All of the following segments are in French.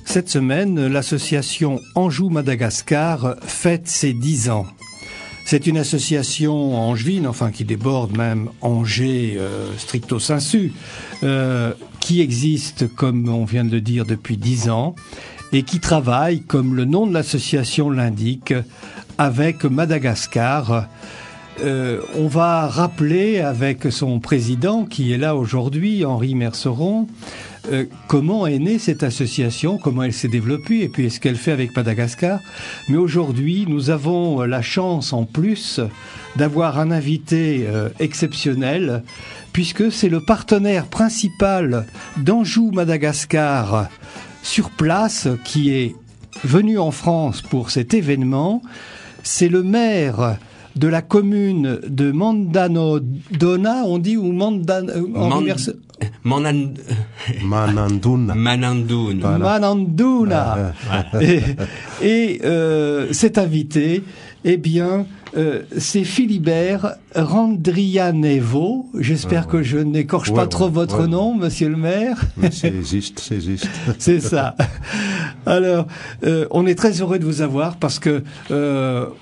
Cette semaine, l'association Anjou-Madagascar fête ses 10 ans. C'est une association angevine, enfin qui déborde même Angers stricto sensu, qui existe, comme on vient de le dire, depuis 10 ans et qui travaille, comme le nom de l'association l'indique, avec Madagascar. On va rappeler avec son président, qui est là aujourd'hui, Henri Merceron, comment est née cette association, comment elle s'est développée et puis ce qu'elle fait avec Madagascar. Mais aujourd'hui, nous avons la chance en plus d'avoir un invité exceptionnel, puisque c'est le partenaire principal d'Anjou-Madagascar sur place qui est venu en France pour cet événement. C'est le maire de la commune de Mandanodona, on dit, ou Manandouna. Manandouna. Et cet invité, eh bien, c'est Philibert Randrianevo. J'espère que je n'écorche pas trop votre nom, monsieur le maire. C'est juste. C'est ça. Alors, on est très heureux de vous avoir parce que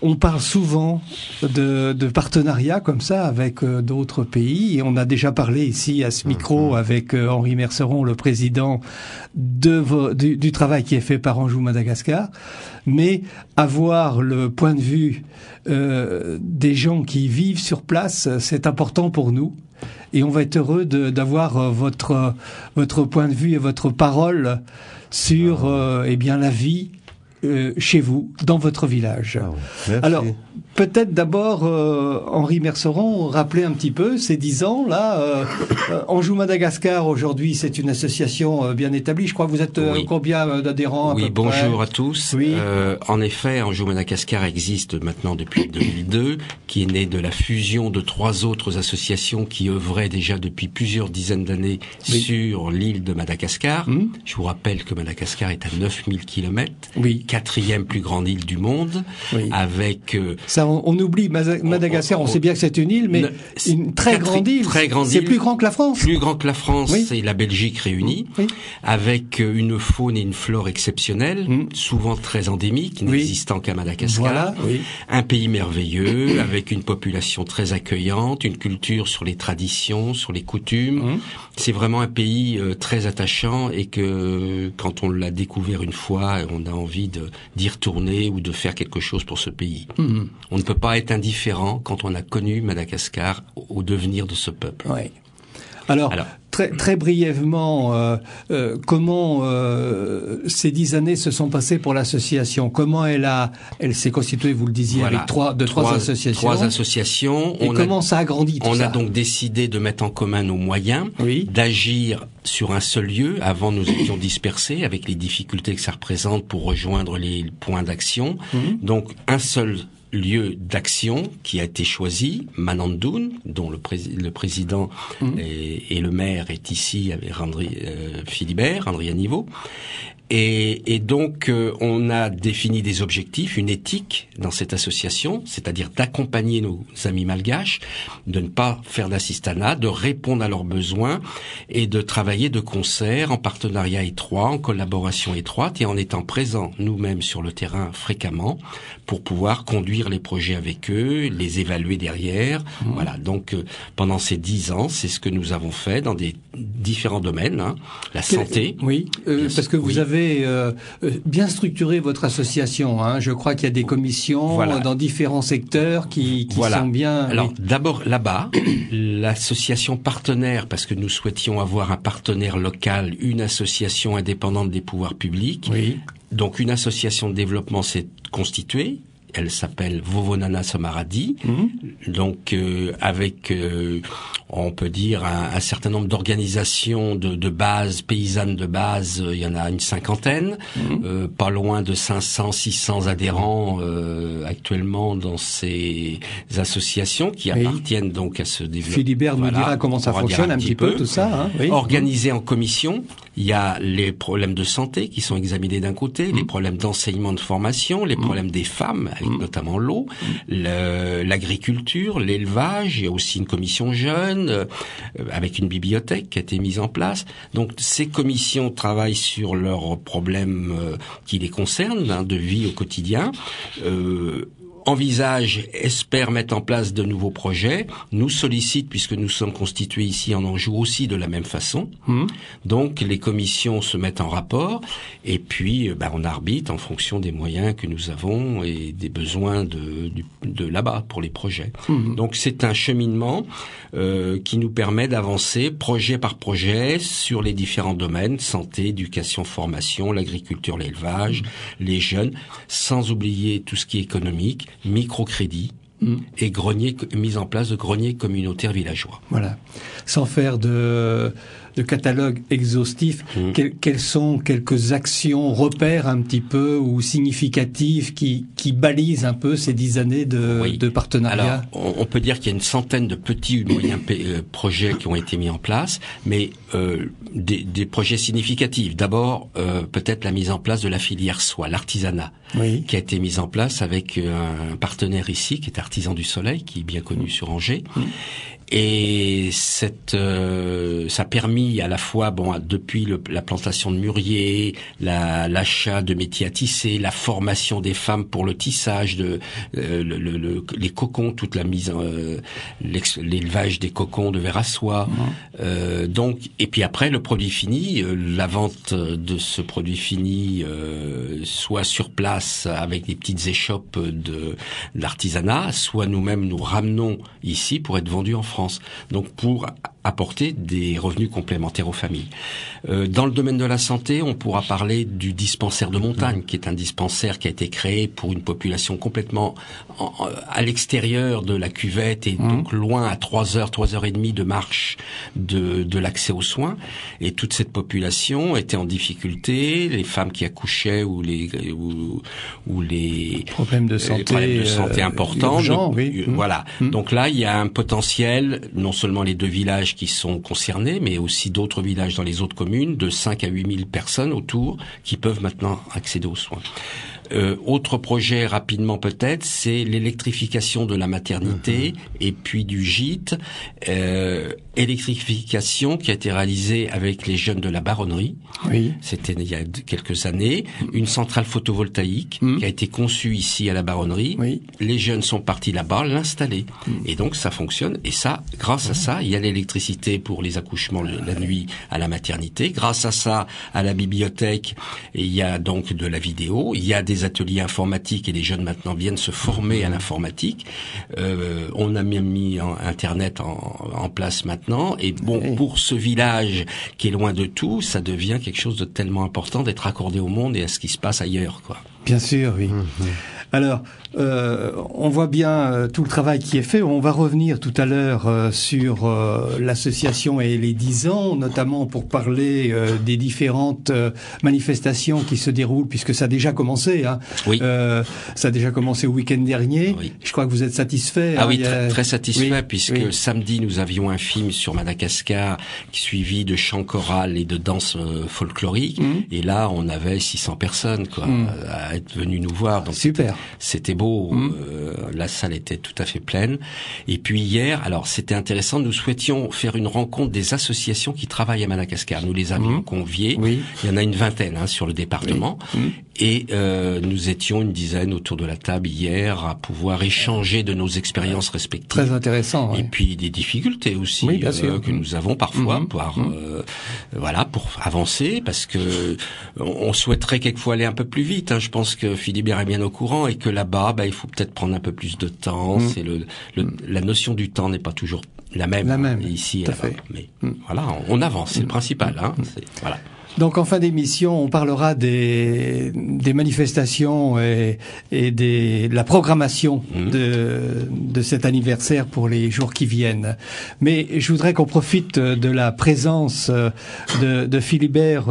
on parle souvent de partenariats comme ça avec d'autres pays, et on a déjà parlé ici à ce micro avec Henri Merceron, le président du travail qui est fait par Anjou-Madagascar. Mais avoir le point de vue des gens qui vivent sur place, c'est important pour nous. Et on va être heureux d'avoir votre point de vue et votre parole sur eh bien la vie chez vous, dans votre village. Merci. Alors, peut-être d'abord, Henri Merceron, rappeler un petit peu ces 10 ans, là. Anjou-Madagascar, aujourd'hui, c'est une association bien établie. Je crois que vous êtes combien d'adhérents à peu près ? Bonjour à tous. Oui. En effet, Anjou-Madagascar existe maintenant depuis 2002, qui est né de la fusion de 3 autres associations qui œuvraient déjà depuis plusieurs dizaines d'années sur l'île de Madagascar. Je vous rappelle que Madagascar est à 9000 km. Oui. 4e plus grande île du monde, avec... Ça, on oublie Madagascar, on sait bien que c'est une île, mais une très grande île. C'est plus grand que la France. Plus grand que la France et la Belgique réunies, avec une faune et une flore exceptionnelles, souvent très endémiques, n'existant qu'à Madagascar. Un pays merveilleux, avec une population très accueillante, une culture sur les traditions, sur les coutumes. C'est vraiment un pays très attachant, et que quand on l'a découvert une fois, on a envie d'y retourner ou de faire quelque chose pour ce pays. On ne peut pas être indifférent quand on a connu Madagascar au devenir de ce peuple. Oui. Alors très brièvement, comment ces 10 années se sont passées pour l'association ? Comment elle s'est constituée, vous le disiez, avec trois associations. 3 associations. Et comment ça a grandi tout ça ? On a donc décidé de mettre en commun nos moyens, d'agir sur un seul lieu. Avant, nous étions dispersés avec les difficultés que ça représente pour rejoindre les points d'action. Donc, un seul lieu d'action qui a été choisi, Manandoune, dont le président et le maire est ici, avec Philibert Randrianevo. Et donc, on a défini des objectifs, une éthique dans cette association, c'est-à-dire d'accompagner nos amis malgaches, de ne pas faire d'assistanat, de répondre à leurs besoins et de travailler de concert, en partenariat étroit, en collaboration étroite, et en étant présents nous-mêmes sur le terrain fréquemment pour pouvoir conduire les projets avec eux, les évaluer derrière. Voilà. Donc, pendant ces 10 ans, c'est ce que nous avons fait dans des différents domaines, la santé. Parce que vous avez bien structuré votre association. Je crois qu'il y a des commissions dans différents secteurs qui sont bien... Alors, d'abord, là-bas, l'association partenaire, parce que nous souhaitions avoir un partenaire local, une association indépendante des pouvoirs publics. Donc, une association de développement s'est constituée. Elle s'appelle Vovonana Somaradi, donc avec, on peut dire, un certain nombre d'organisations de base, paysannes de base, il y en a une 50aine, pas loin de 500-600 adhérents actuellement dans ces associations qui appartiennent donc à ce développement. Philibert nous dira comment ça fonctionne un petit peu tout ça. Organisées en commission, Il y a les problèmes de santé qui sont examinés d'un côté, les problèmes d'enseignement, de formation, les problèmes des femmes, avec notamment l'eau, l'agriculture, l'élevage. Il y a aussi une commission jeune avec une bibliothèque qui a été mise en place. Donc ces commissions travaillent sur leurs problèmes qui les concernent, de vie au quotidien. Envisage, espère mettre en place de nouveaux projets, nous sollicite puisque nous sommes constitués ici en Anjou aussi de la même façon. Donc les commissions se mettent en rapport et puis on arbitre en fonction des moyens que nous avons et des besoins de là-bas pour les projets. Donc c'est un cheminement qui nous permet d'avancer projet par projet sur les différents domaines, santé, éducation, formation, l'agriculture, l'élevage, les jeunes, sans oublier tout ce qui est économique, microcrédit et mise en place de greniers communautaires villageois. Voilà. Sans faire de catalogue exhaustif, quelles sont quelques actions, repères un petit peu ou significatives qui balisent un peu ces 10 années de partenariat? Alors, on peut dire qu'il y a une centaine de petits ou moyens projets qui ont été mis en place, mais des projets significatifs. D'abord, peut-être la mise en place de la filière soie, l'artisanat, qui a été mise en place avec un partenaire ici, qui est Artisan du Soleil, qui est bien connu sur Angers. Et ça a permis à la fois, depuis la plantation de mûriers, l'achat de métiers à tisser, la formation des femmes pour le tissage, les cocons, toute la mise, l'élevage des cocons de verre à soie. Donc, et puis après le produit fini, la vente de ce produit fini, soit sur place avec des petites échoppes de l'artisanat, soit nous-mêmes nous ramenons ici pour être vendus en France. Donc pour apporter des revenus complémentaires aux familles. Dans le domaine de la santé, on pourra parler du dispensaire de montagne, qui est un dispensaire qui a été créé pour une population complètement à l'extérieur de la cuvette et donc loin à 3h30 de marche de l'accès aux soins. Et toute cette population était en difficulté, les femmes qui accouchaient ou les problèmes de santé importants. Urgents, Voilà. Donc là, il y a un potentiel, non seulement les 2 villages qui sont concernés, mais aussi d'autres villages dans les autres communes, de 5 à 8 000 personnes autour, qui peuvent maintenant accéder aux soins. Autre projet rapidement peut-être, c'est l'électrification de la maternité et puis du gîte. Électrification qui a été réalisée avec les jeunes de la Baronnerie. C'était il y a quelques années. Une centrale photovoltaïque qui a été conçue ici à la Baronnerie. Les jeunes sont partis là-bas l'installer. Et donc ça fonctionne. Et ça, grâce à ça, il y a l'électricité pour les accouchements la nuit à la maternité. Grâce à ça, à la bibliothèque, il y a donc de la vidéo. Il y a des ateliers informatiques et les jeunes maintenant viennent se former à l'informatique. On a même mis Internet en place maintenant. Et pour ce village qui est loin de tout, ça devient quelque chose de tellement important d'être accordé au monde et à ce qui se passe ailleurs, quoi. Bien sûr, oui. Alors, on voit bien tout le travail qui est fait. On va revenir tout à l'heure sur l'association et les 10 ans, notamment pour parler des différentes manifestations qui se déroulent, puisque ça a déjà commencé. Ça a déjà commencé au week-end dernier. Je crois que vous êtes satisfait. Très satisfait, puisque samedi, nous avions un film sur Madagascar suivi de chants chorales et de danse folklorique. Et là, on avait 600 personnes à être venues nous voir. Donc super. C'était beau. La salle était tout à fait pleine. Et puis hier, alors c'était intéressant, nous souhaitions faire une rencontre des associations qui travaillent à Madagascar. Nous les avions conviés. Il y en a une vingtaine sur le département. Et nous étions une dizaine autour de la table hier à pouvoir échanger de nos expériences respectives. Très intéressant. Et puis des difficultés aussi que nous avons parfois pour avancer, parce que on souhaiterait quelquefois aller un peu plus vite. Je pense que Philibert est bien au courant et que là-bas, il faut peut-être prendre un peu plus de temps. C'est la notion du temps n'est pas toujours la même ici et là-bas. Mais voilà, on avance, c'est le principal. Voilà. Donc en fin d'émission, on parlera des manifestations et de la programmation de cet anniversaire pour les jours qui viennent. Mais je voudrais qu'on profite de la présence de Philibert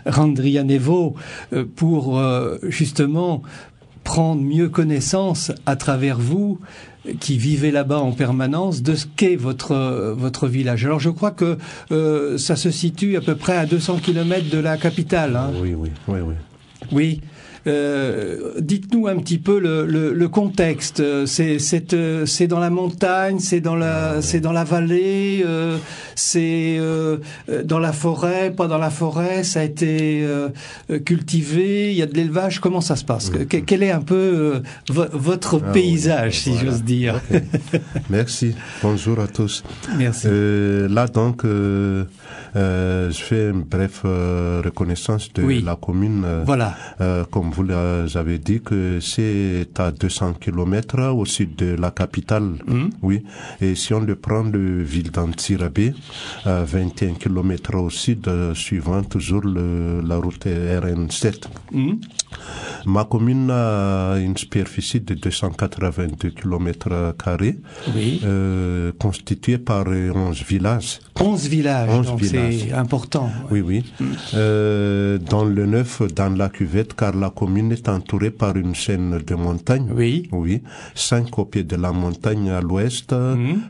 Randrianevo pour justement prendre mieux connaissance à travers vous qui vivez là-bas en permanence de ce qu'est votre village. Alors je crois que ça se situe à peu près à 200 km de la capitale. Hein. Oui. Oui. Dites-nous un petit peu le contexte. C'est dans la montagne, c'est dans la vallée, c'est dans la forêt, pas dans la forêt. Ça a été cultivé. Il y a de l'élevage. Comment ça se passe? Quel est un peu votre paysage, si j'ose dire? Okay. Merci. Bonjour à tous. Merci. Là donc. Je fais une brève reconnaissance de la commune. Voilà. Comme vous l'avez dit, que c'est à 200 km au sud de la capitale. Oui. Et si on le prend de ville d'Antsirabe, 21 km au sud, suivant toujours la route RN7. Ma commune a une superficie de 282 km², constituée par 11 villages. 11 villages, donc c'est important. Oui. Dans le neuf, dans la cuvette, car la commune est entourée par une chaîne de montagnes. Oui. 5 au pied de la montagne à l'ouest,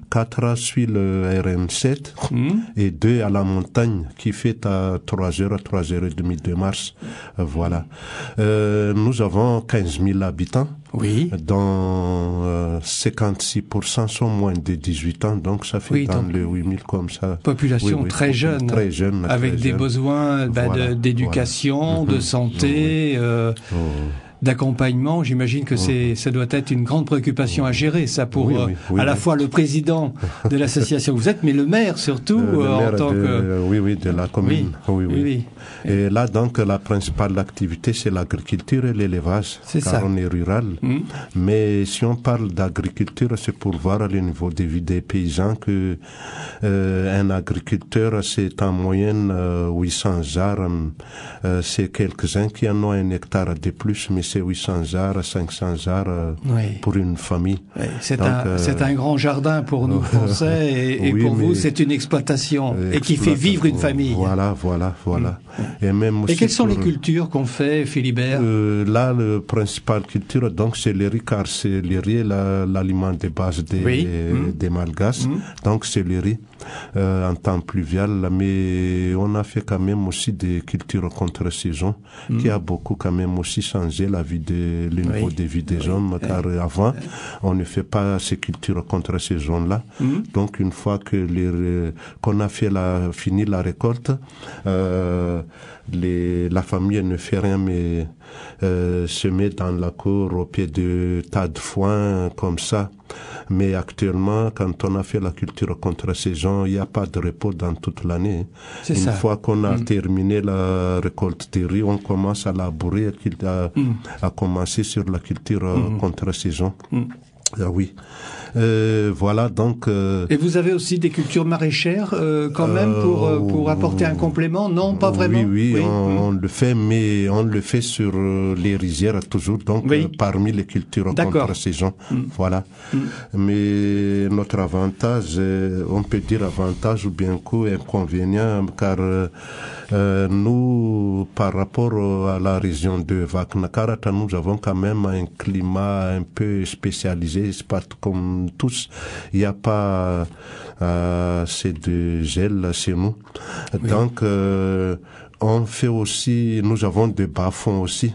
4 suit le RN7 et 2 à la montagne qui fait à 3h à 3h30 de mars. Voilà. Nous avons 15 000 habitants. Oui. Dont 56% sont moins de 18 ans, donc ça fait dans le 8 000 comme ça. Population très jeune. Très jeune. Avec des besoins d'éducation, de santé, d'accompagnement. J'imagine que ça doit être une grande préoccupation à gérer, ça, pour à la fois le président de l'association que vous êtes, mais le maire surtout, en tant que... Oui, de la commune. Oui. Et là, donc, la principale activité, c'est l'agriculture et l'élevage, car on est rural. Mais si on parle d'agriculture, c'est pour voir à le niveau des vies des paysans que un agriculteur, c'est en moyenne 800 arts. C'est quelques-uns qui en ont 1 hectare de plus, mais c'est 800 arts, 500 arts pour une famille. Oui. C'est un grand jardin pour nous Français et pour vous, c'est une exploitation et qui fait vivre une famille. Voilà. Et quelles sont les cultures qu'on fait, Philibert? Là, le principal culture, donc, c'est le riz, car c'est le riz, l'aliment de base des Malgaches. Donc, c'est le riz en temps pluvial, mais on a fait quand même aussi des cultures contre-saison qui a beaucoup quand même aussi changé le niveau de vie des hommes, car avant, on ne fait pas ces cultures contre-saison-là. Donc, une fois que qu'on a fini la récolte, la famille ne fait rien, mais se met dans la cour au pied de tas de foin, comme ça. Mais actuellement, quand on a fait la culture contre-saison, il n'y a pas de repos dans toute l'année. Une fois qu'on a terminé la récolte des riz, on commence à labourer, à commencer sur la culture contre-saison. Oui. Voilà, donc... Et vous avez aussi des cultures maraîchères, quand même, pour apporter un complément? Non, pas vraiment? Oui, on le fait, mais on le fait sur les rizières toujours, donc parmi les cultures contre-saison. Voilà. Mais notre avantage, on peut dire avantage ou bien inconvénient, car nous, par rapport à la région de Vaknakarata, nous avons quand même un climat un peu spécialisé, c'est pas comme tous, il n'y a pas assez de gel chez nous. Donc, on fait aussi, nous avons des bas-fonds aussi.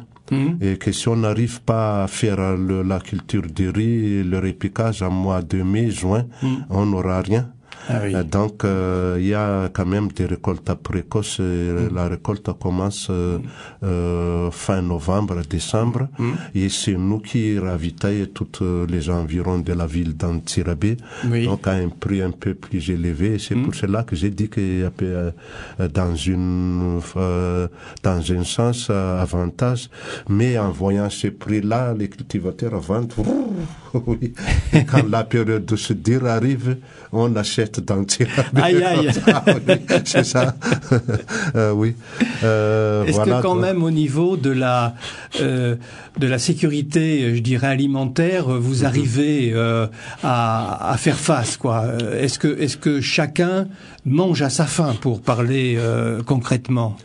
Et que si on n'arrive pas à faire la culture du riz, le repiquage en mois de mai, juin, on n'aura rien. Donc, il y a quand même des récoltes précoces. La récolte commence fin novembre, décembre. Et c'est nous qui ravitaillons tous les environs de la ville d'Antsirabe. Donc, à un prix un peu plus élevé. C'est pour cela que j'ai dit qu'il y a dans un sens avantage. Mais en voyant ce prix-là, les cultivateurs vendent. Oui. Et quand la période de se dire arrive, on achète d'Antsirabe. Aïe. Oui, c'est ça. Oui. Est-ce que quand même au niveau de la sécurité, je dirais alimentaire, vous arrivez à faire face, quoi? Est-ce que chacun mange à sa faim, pour parler concrètement?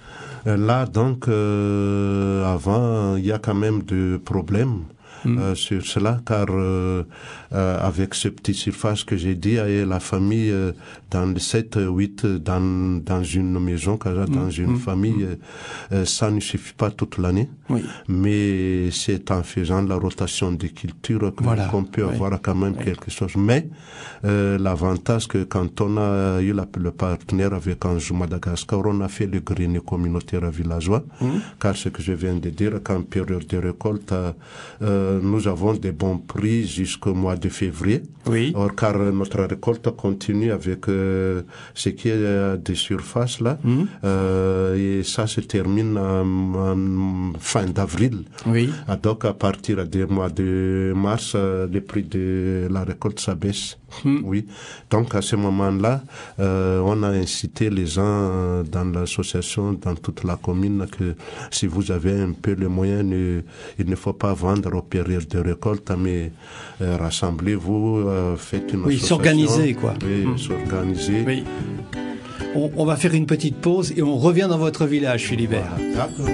Là, donc, avant, il y a quand même des problèmes. sur cela, car avec ce petit surface que j'ai dit, et la famille dans les 7-8 dans une maison, dans une famille, ça ne suffit pas toute l'année. Oui. Mais c'est en faisant la rotation des cultures qu'on peut avoir quand même quelque chose. Mais l'avantage que quand on a eu le partenaire avec Anjou Madagascar, on a fait le grenier communautaire villageois, car ce que je viens de dire, qu'en période de récolte, nous avons des bons prix jusqu'au mois de février. Oui. Or, car notre récolte continue avec ce qui est des surfaces là, et ça se termine en fin d'avril. Oui. Donc, à partir du mois de mars, le prix de la récolte s'abaisse. Oui. Donc, à ce moment-là, on a incité les gens dans l'association, dans toute la commune, que si vous avez un peu les moyens, il ne faut pas vendre au période de récolte, mais rassemblez-vous, faites une association. S'organiser, quoi. Oui, s'organiser. Oui. On va faire une petite pause et on revient dans votre village, Philibert. Voilà. D'accord.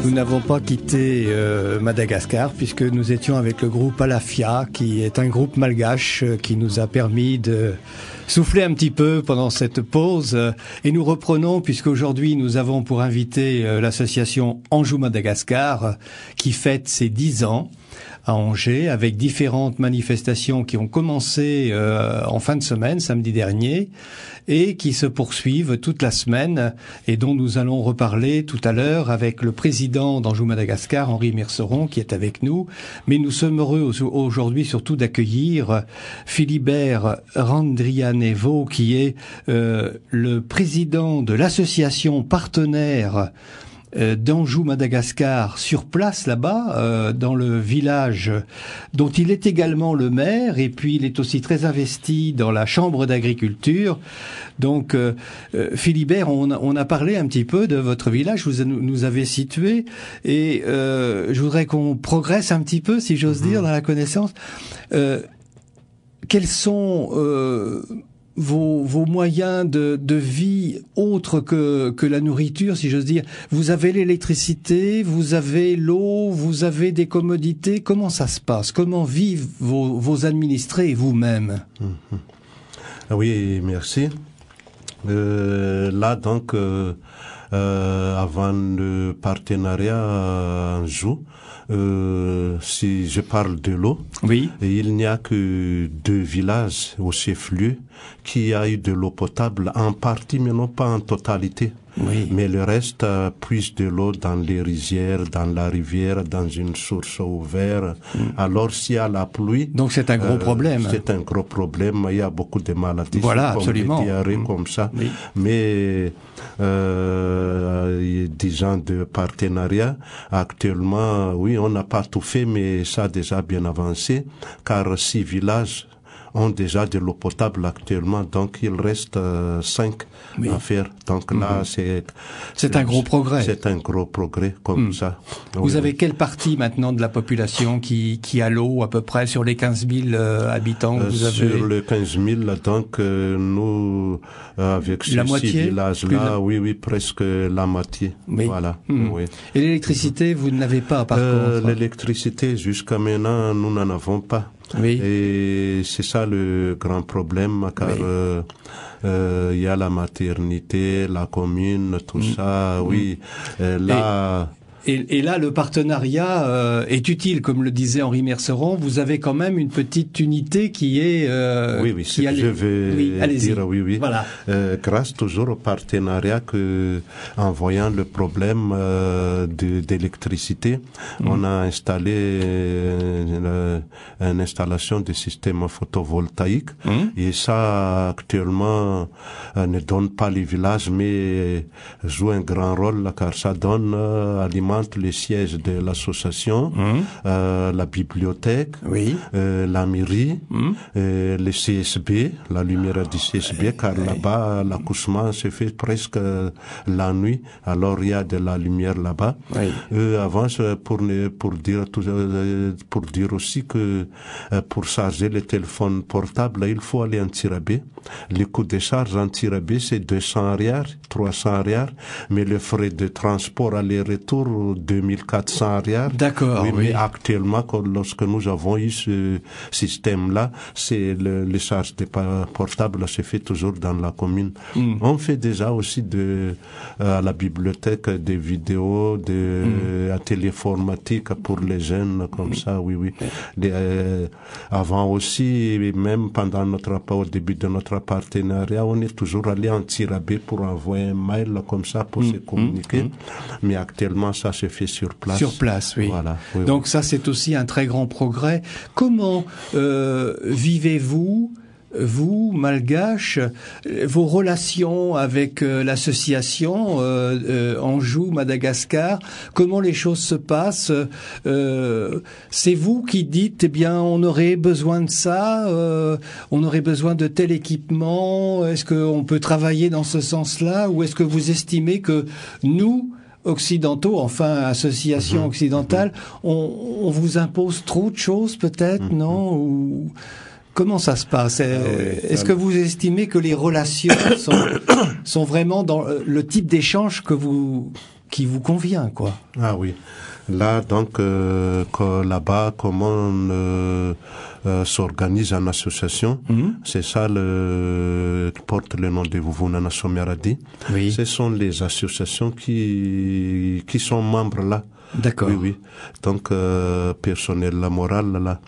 Nous n'avons pas quitté Madagascar puisque nous étions avec le groupe Alafia, qui est un groupe malgache qui nous a permis de souffler un petit peu pendant cette pause. Et nous reprenons puisqu'aujourd'hui nous avons pour invité l'association Anjou Madagascar qui fête ses 10 ans à Angers, avec différentes manifestations qui ont commencé en fin de semaine, samedi dernier, et qui se poursuivent toute la semaine, et dont nous allons reparler tout à l'heure avec le président d'Anjou Madagascar, Henri Merceron, qui est avec nous. Mais nous sommes heureux aujourd'hui surtout d'accueillir Philibert Randrianevo, qui est le président de l'association partenaire d'Anjou, Madagascar, sur place là-bas, dans le village dont il est également le maire, et puis il est aussi très investi dans la chambre d'agriculture. Donc, Philibert, on a parlé un petit peu de votre village, vous nous avez situé, et je voudrais qu'on progresse un petit peu, si j'ose dire, dans la connaissance. Quels sont vos moyens de vie autres que la nourriture, si j'ose dire? Vous avez l'électricité, vous avez l'eau, vous avez des commodités. Comment ça se passe? Comment vivent vos administrés et vous-même? Oui, merci. Là, donc, avant le partenariat Anjou, si je parle de l'eau, oui, il n'y a que 2 villages au chef-lieu qui a eu de l'eau potable en partie, mais non pas en totalité. Oui. Mais le reste puise de l'eau dans les rizières, dans la rivière, dans une source ouverte. Alors s'il y a la pluie, donc c'est un gros problème. C'est un gros problème. Il y a beaucoup de maladies, voilà, comme absolument, des diarrhées comme ça. Oui. Mais 10 ans de partenariat, actuellement, oui, on n'a pas tout fait, mais ça a déjà bien avancé, car 6 villages ont déjà de l'eau potable actuellement, donc il reste 5 oui. à faire. Donc là, c'est un gros progrès. C'est un gros progrès comme ça. Vous avez quelle partie maintenant de la population qui a l'eau à peu près sur les 15 000 habitants que vous avez? Sur les 15 000, donc nous, avec ces 6 villages-là, oui, presque la moitié. Oui. Voilà. Oui. Et l'électricité, vous ne l'avez pas par contre? L'électricité, jusqu'à maintenant, nous n'en avons pas. Oui. Et c'est ça le grand problème, car il y a la maternité, la commune, tout ça, oui. Là. Et là, le partenariat est utile, comme le disait Henri Merceron. Vous avez quand même une petite unité qui est... oui, qui je vais dire, oui. Voilà. Grâce toujours au partenariat que, en voyant le problème d'électricité, on a installé une installation de système photovoltaïque. Et ça, actuellement, ne donne pas les villages, mais joue un grand rôle, car ça donne alimente les sièges de l'association, la bibliothèque, la mairie, le CSB, la lumière du CSB, car là-bas, l'accouchement se fait presque la nuit, alors il y a de la lumière là-bas. Avant, pour dire aussi que pour charger le téléphone portable, il faut aller en tirabé. Le coût de charge en tirabé, c'est 200 rials, 300 rials, mais le frais de transport aller-retour, 2400 rials. D'accord. Oui, mais actuellement, lorsque nous avons eu ce système-là, c'est les charges de portable se fait toujours dans la commune. On fait déjà aussi à la bibliothèque des vidéos, des ateliers informatiques pour les jeunes, comme ça, oui. Avant aussi, même pendant au début de notre partenariat, on est toujours allé en tirabé pour envoyer un mail comme ça pour se communiquer. Mais actuellement, ça se fait sur place. Sur place, oui. Voilà, oui. Donc ça, c'est aussi un très grand progrès. Comment vivez-vous, vous, Malgaches, vos relations avec l'association Anjou, Madagascar? Comment les choses se passent? C'est vous qui dites, eh bien, on aurait besoin de ça, on aurait besoin de tel équipement, est-ce qu'on peut travailler dans ce sens-là, ou est-ce que vous estimez que nous, occidentaux, enfin association occidentale, on vous impose trop de choses peut-être, non? Ou comment ça se passe? Est-ce que vous estimez que les relations sont vraiment dans le type d'échange qui vous convient, quoi? Ah oui. Là, donc, là-bas, comment on s'organise en association, c'est ça qui porte le nom de Vuvuna Someradi. Oui. Ce sont les associations qui sont membres là. D'accord. Oui. Donc, personnel, la morale, là.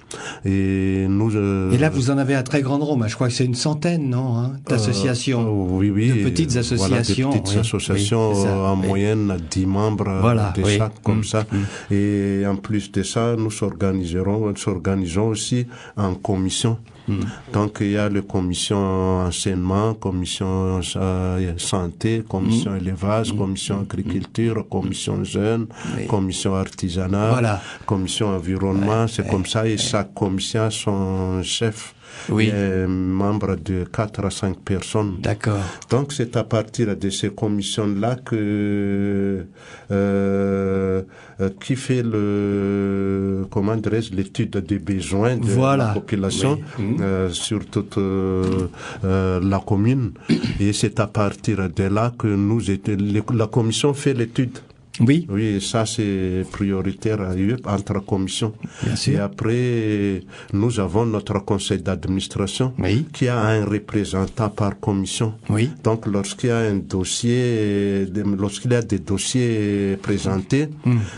Et nous... Et là, vous en avez un très grand nombre. Je crois que c'est une centaine, non, d'associations. Oui. De petites associations. Voilà, des petites associations en moyenne, 10 membres de chaque, comme ça. Et en plus de ça, nous s'organisons aussi en commission. Donc il y a les commissions enseignement, commission santé, commission élevage, commission agriculture, commission jeunes, commission artisanat, commission environnement. C'est comme ça, et chaque commission a son chef. Oui. Membre de 4 à 5 personnes. D'accord. Donc c'est à partir de ces commissions-là que qui fait l'étude des besoins de la population sur toute la commune. Et c'est à partir de là que la commission fait l'étude. Oui. Oui, ça c'est prioritaire entre commissions. Bien sûr. Et après, nous avons notre conseil d'administration qui a un représentant par commission. Oui. Donc lorsqu'il y a des dossiers présentés,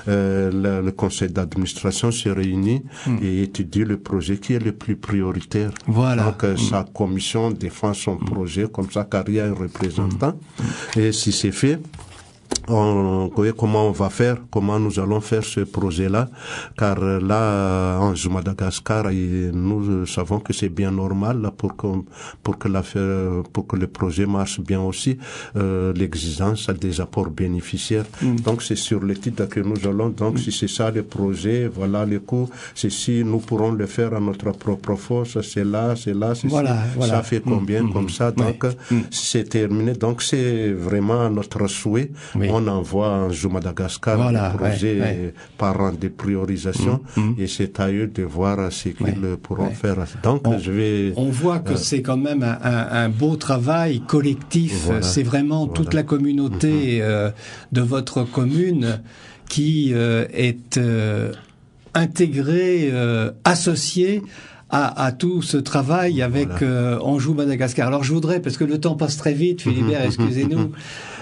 le conseil d'administration se réunit et étudie le projet qui est le plus prioritaire. Voilà. Donc sa commission défend son projet comme ça car il y a un représentant. Et si c'est fait, comment on va faire, comment nous allons faire ce projet-là, car là, en Madagascar, nous savons que c'est bien normal là, pour que le projet marche bien aussi, l'exigence des apports bénéficiaires. Donc c'est sur l'étude que nous allons. Donc si c'est ça le projet, voilà les coûts. Si nous pourrons le faire à notre propre force, c'est là, voilà. Ça fait combien comme ça. Donc c'est terminé. Donc c'est vraiment notre souhait. On envoie en Madagascar le projet par rang de priorisation et c'est à eux de voir ce qu'ils pourront faire. Donc on voit que c'est quand même un beau travail collectif. Voilà. C'est vraiment toute la communauté de votre commune qui est intégrée, associée à tout ce travail avec Anjou Madagascar. Alors je voudrais, parce que le temps passe très vite, Philibert, excusez-nous,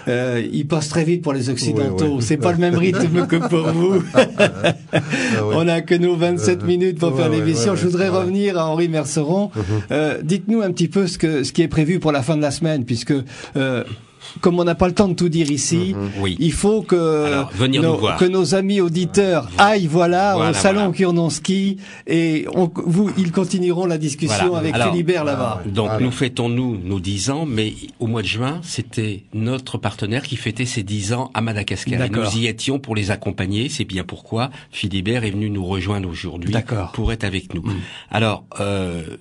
il passe très vite pour les Occidentaux. C'est pas le même rythme que pour vous. On n'a que nos 27 minutes pour faire l'émission. Je voudrais revenir à Henri Merceron. Dites-nous un petit peu ce qui est prévu pour la fin de la semaine, puisque comme on n'a pas le temps de tout dire ici, il faut que nos amis auditeurs aillent au salon Kurnonski et ils continueront la discussion avec Philibert là-bas. Donc nous fêtons nos 10 ans, mais au mois de juin, c'était notre partenaire qui fêtait ses 10 ans à Madagascar. Et nous y étions pour les accompagner. C'est bien pourquoi Philibert est venu nous rejoindre aujourd'hui pour être avec nous. Alors,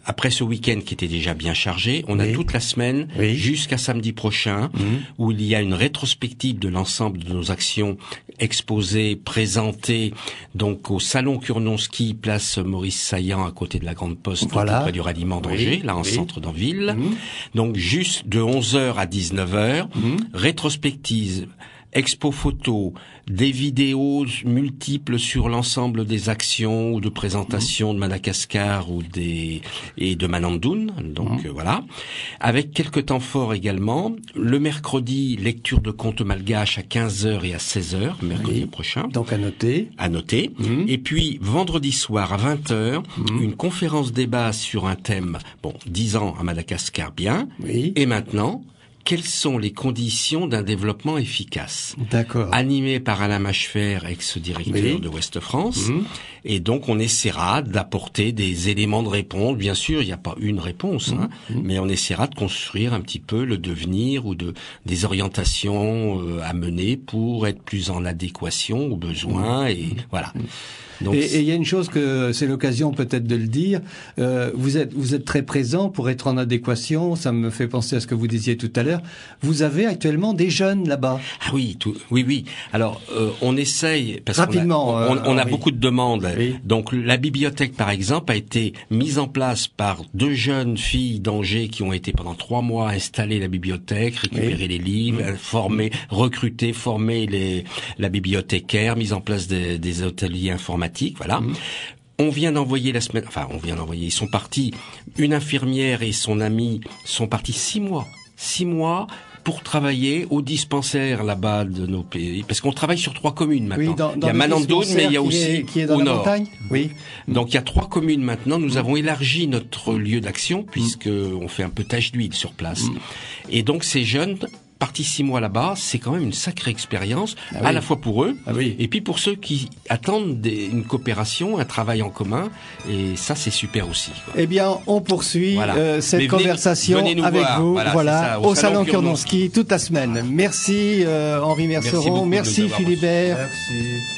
après ce week-end qui était déjà bien chargé, on a toute la semaine jusqu'à samedi prochain où il y a une rétrospective de l'ensemble de nos actions exposées, présentées, donc au salon Kurnonski, place Maurice Saillant, à côté de la Grande Poste, tout près du ralliement d'Angers, là en centre d'Anville. Donc juste de 11h à 19h, rétrospective, expo photo, des vidéos multiples sur l'ensemble des actions ou de présentations de Madagascar et de Manandoun, donc voilà. Avec quelques temps forts également. Le mercredi, lecture de contes malgaches à 15h et à 16h, mercredi prochain. Donc à noter. Et puis, vendredi soir à 20h, une conférence débat sur un thème, 10 ans à Madagascar, bien. Et maintenant, quelles sont les conditions d'un développement efficace? D'accord. Animé par Alain Machefer, ex-directeur de Ouest France. Et donc, on essaiera d'apporter des éléments de réponse. Bien sûr, il n'y a pas une réponse, mais on essaiera de construire un petit peu le devenir ou des orientations à mener pour être plus en adéquation aux besoins. Et voilà. Donc, et il y a une chose que c'est l'occasion peut-être de le dire, vous êtes très présent pour être en adéquation, ça me fait penser à ce que vous disiez tout à l'heure. Vous avez actuellement des jeunes là-bas. Ah oui, oui. Alors on essaye parce rapidement. On a beaucoup de demandes. Donc la bibliothèque par exemple a été mise en place par 2 jeunes filles d'Angers qui ont été pendant 3 mois installer la bibliothèque, récupérer les livres, recruter, former la bibliothécaire, mise en place des ateliers informatiques. Voilà. On vient d'envoyer ils sont partis, une infirmière et son amie sont partis 6 mois pour travailler au dispensaire là-bas de nos pays, parce qu'on travaille sur 3 communes maintenant. Il y a Manandoun, mais il y a aussi qui est dans au la nord. Montagne. Donc il y a 3 communes maintenant. Nous avons élargi notre lieu d'action puisque on fait un peu tache d'huile sur place. Et donc ces jeunes parti 6 mois là-bas, c'est quand même une sacrée expérience, à la fois pour eux, et puis pour ceux qui attendent une coopération, un travail en commun, et ça c'est super aussi, quoi. Eh bien, on poursuit cette conversation avec vous, voilà, au Salon Kurnowski toute la semaine. Merci Henri Merceron, merci Philibert. Merci.